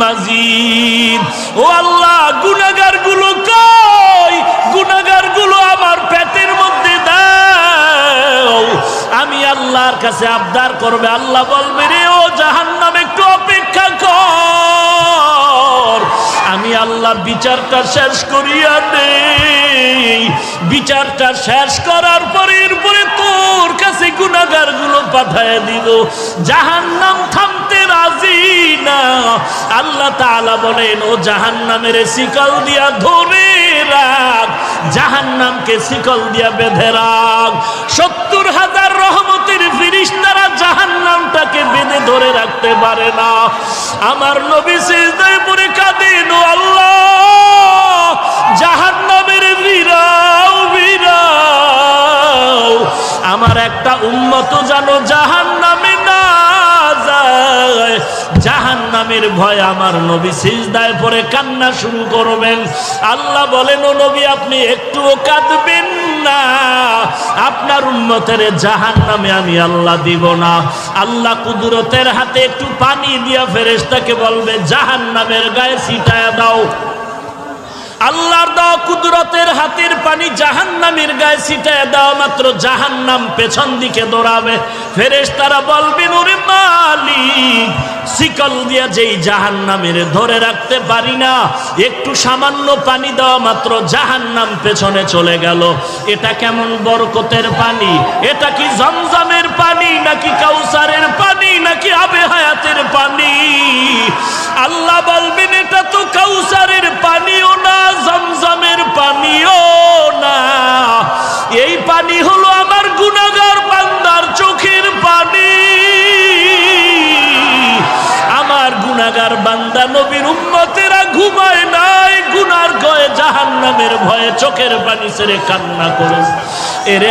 মাজিদ। ও আল্লাহ, গুনাহগারগুলো কই? গুনাহগারগুলো আমার পেটের মধ্যে দাও। আমি আল্লাহর কাছে আবদার করবে, আল্লাহ বলবে, রে ও জাহান্নাম, একটু অপেক্ষা কর, আমি আল্লাহ বিচারটা শেষ করিয়া নেই। বিচারটা শেষ করার পরে এরপরে তোর কাছে গুনাহগারগুলো পাঠায় দিব। জাহান্নাম থামতে রাজি না। আল্লাহ তাআলা বলেন, ও জাহান্নামের শিকল দিয়া ধরে রাখ, জাহান্নামকে শিকল দিয়া বেঁধে রাখ। ৭০,০০০ রহমতের ফেরেশতারা জাহান্নামটাকে বেঁধে ধরে রাখতে পারে না। আমার নবী সিজদায় পড়ে কাঁদেন, ও আল্লাহ, জাহান্নামের ভিড়াও ভিড়াও, আমার একটা উম্মত যেন জাহান্নামে না যায়। জাহান্নামের ভয় আমার নবী সিজদায় পড়ে কান্না শুরু করবেন। আল্লাহ বলেন, ও নবী, আপনি একটুও কাঁদবেন না, আপনার উম্মতের জাহান্নামে আমি আল্লাহ দিব না। আল্লাহ কুদরতের হাতে একটু পানি দিয়া ফেরেশতাকে বলবে, জাহান্নামের গায়ে ছিটায়া দাও। আল্লাহর দাও কুদরতের হাতের পানি জাহান্নামের গায়ে ছিটায় দাও, মাত্র জাহান্নাম পেছন দিকে দৌড়াবে। ফেরেশতারা বলবেন, ওরে মালিক, শিকল দিয়া যেই জাহান্নামের ধরে রাখতে পারি না, একটু সামান্য পানি দেওয়া মাত্র জাহান্নাম পেছনে চলে গেল। এটা কেমন বরকতের পানি? এটা কি জমজমের পানি, নাকি কাউসারের পানি, নাকি আবে হায়াতের পানি? আল্লাহ বলবেন, এটা তো কাউসারের পানিও না, জমজমের পানিও না, এই পানি হলো আমার গুনাহগার বান্দার চোখের পানি। আমার গুনাহগার বান্দা নবীর উম্মতেরা ঘুমায় নাই, গুনার ভয়ে, জাহান্নামের ভয়ে চোখের পানি ছেড়ে কান্না করে। এরে